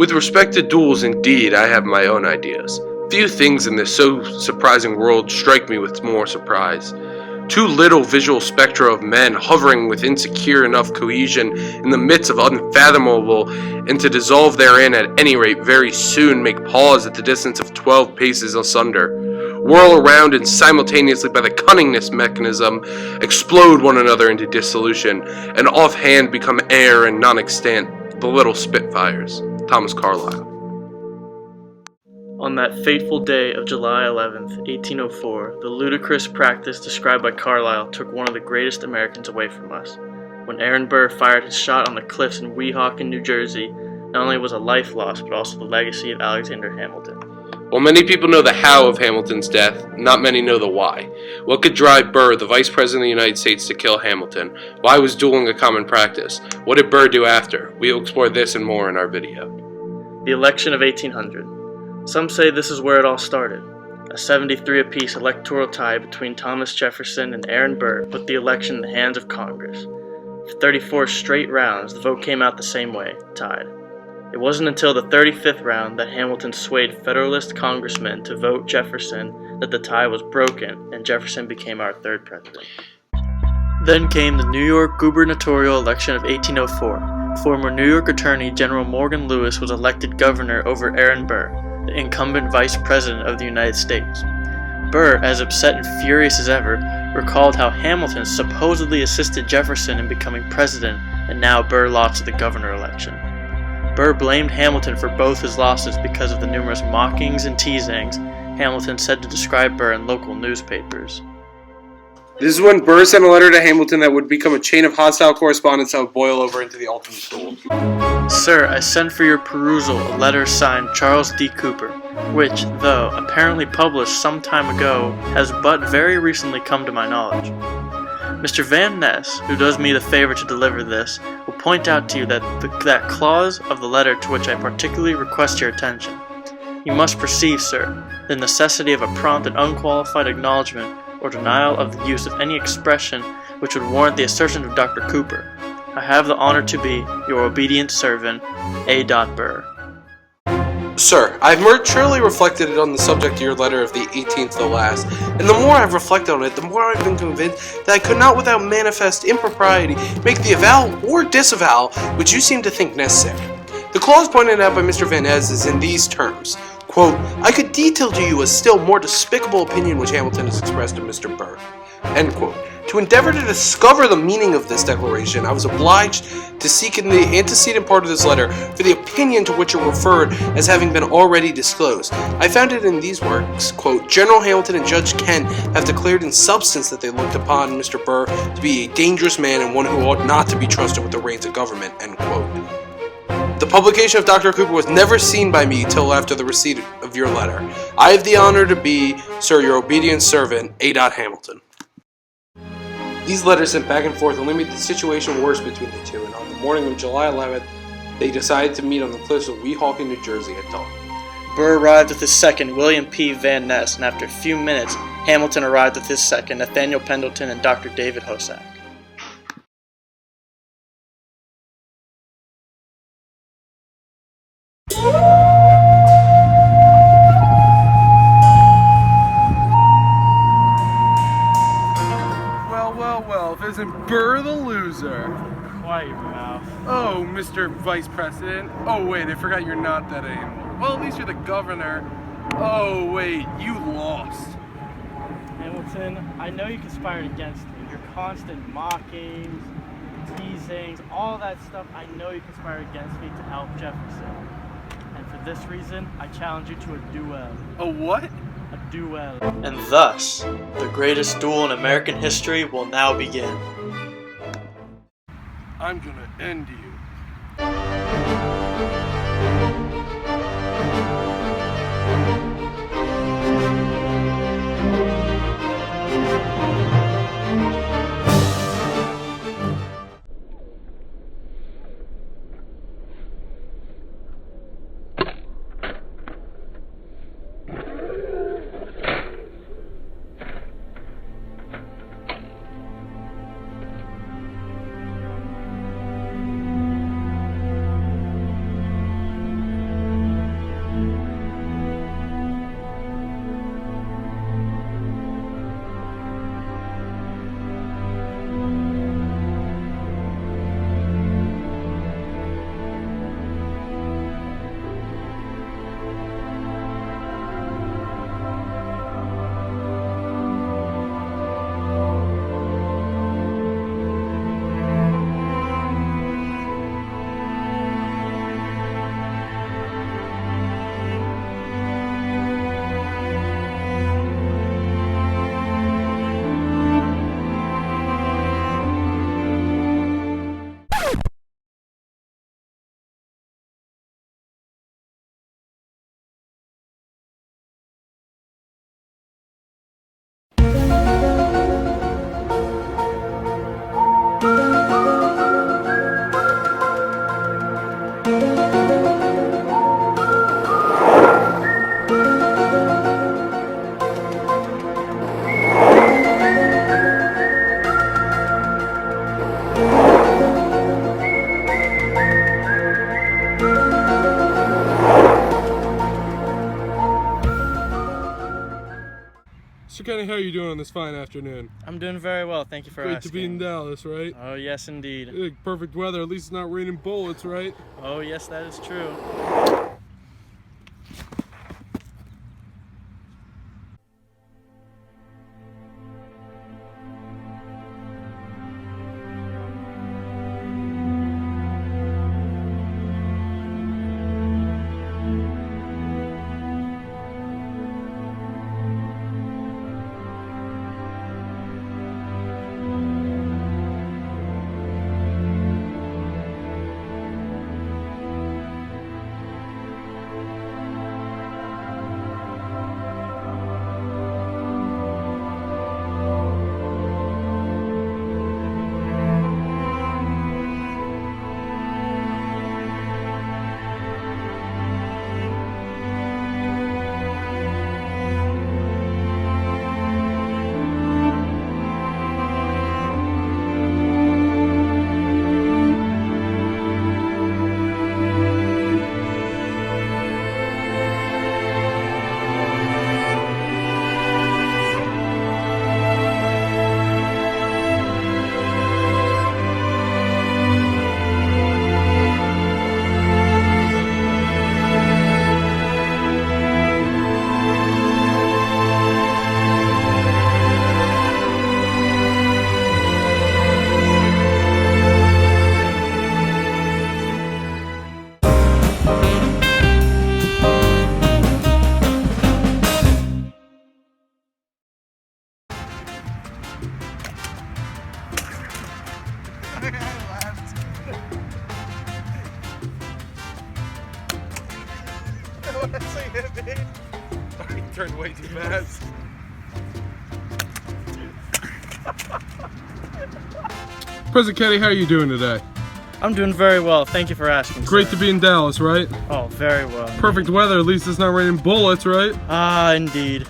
With respect to duels, indeed, I have my own ideas. Few things in this so surprising world strike me with more surprise. Too little visual spectra of men hovering with insecure enough cohesion in the midst of unfathomable, and to dissolve therein at any rate very soon make pause at the distance of 12 paces asunder, whirl around and simultaneously by the cunningness mechanism explode one another into dissolution, and offhand become air and non-extant, the little Spitfires. Thomas Carlyle. On that fateful day of July 11th, 1804, the ludicrous practice described by Carlyle took one of the greatest Americans away from us. When Aaron Burr fired his shot on the cliffs in Weehawken, New Jersey, not only was a life lost, but also the legacy of Alexander Hamilton. While many people know the how of Hamilton's death, not many know the why. What could drive Burr, the Vice President of the United States, to kill Hamilton? Why was dueling a common practice? What did Burr do after? We will explore this and more in our video. The election of 1800. Some say this is where it all started. A 73 apiece electoral tie between Thomas Jefferson and Aaron Burr put the election in the hands of Congress. For 34 straight rounds, the vote came out the same way, tied. It wasn't until the 35th round that Hamilton swayed Federalist congressmen to vote Jefferson that the tie was broken and Jefferson became our third president. Then came the New York gubernatorial election of 1804. Former New York Attorney General Morgan Lewis was elected governor over Aaron Burr, the incumbent Vice President of the United States. Burr, as upset and furious as ever, recalled how Hamilton supposedly assisted Jefferson in becoming president, and now Burr lost the governor election. Burr blamed Hamilton for both his losses because of the numerous mockings and teasings Hamilton said to describe Burr in local newspapers. This is when Burr sent a letter to Hamilton that would become a chain of hostile correspondence that would boil over into the ultimate duel. Sir, I send for your perusal a letter signed Charles D. Cooper, which, though apparently published some time ago, has but very recently come to my knowledge. Mr. Van Ness, who does me the favor to deliver this, will point out to you that clause of the letter to which I particularly request your attention. You must perceive, sir, the necessity of a prompt and unqualified acknowledgement or denial of the use of any expression which would warrant the assertion of Dr. Cooper. I have the honor to be your obedient servant, A. Burr. Sir, I have maturely reflected on the subject of your letter of the 18th the last, and the more I have reflected on it, the more I have been convinced that I could not without manifest impropriety make the avowal or disavowal which you seem to think necessary. The clause pointed out by Mr. Van Ness is in these terms. Quote, I could detail to you a still more despicable opinion which Hamilton has expressed of Mr. Burr. End quote. To endeavor to discover the meaning of this declaration, I was obliged to seek in the antecedent part of this letter for the opinion to which it referred as having been already disclosed. I found it in these works, quote, General Hamilton and Judge Kent have declared in substance that they looked upon Mr. Burr to be a dangerous man and one who ought not to be trusted with the reins of government, end quote. The publication of Dr. Cooper was never seen by me till after the receipt of your letter. I have the honor to be, sir, your obedient servant, A. Hamilton. These letters sent back and forth only made the situation worse between the two, and on the morning of July 11th, they decided to meet on the cliffs of Weehawken, New Jersey at dawn. Burr arrived with his second, William P. Van Ness, and after a few minutes, Hamilton arrived with his second, Nathaniel Pendleton and Dr. David Hosack. Well, if isn't Burr the loser? Quiet your mouth. Oh, Mr. Vice President. Oh, wait, I forgot you're not that anymore. Well, at least you're the governor. Oh, wait, you lost. Hamilton, I know you conspired against me. Your constant mockings, teasings, all that stuff, I know you conspired against me to help Jefferson. And for this reason, I challenge you to a duel. A what? A duel. And thus, the greatest duel in American history will now begin. I'm gonna end you. Mr. Kenny, how are you doing on this fine afternoon? I'm doing very well, thank you for Great asking. to be in Dallas, right? Oh, yes, indeed. Perfect weather, at least it's not raining bullets, right? Oh, yes, that is true. He turned way too fast. President Kenny, how are you doing today? I'm doing very well, thank you for asking. Great sir. to be in Dallas, right? Oh, very well. Perfect weather, at least it's not raining bullets, right? Ah, indeed.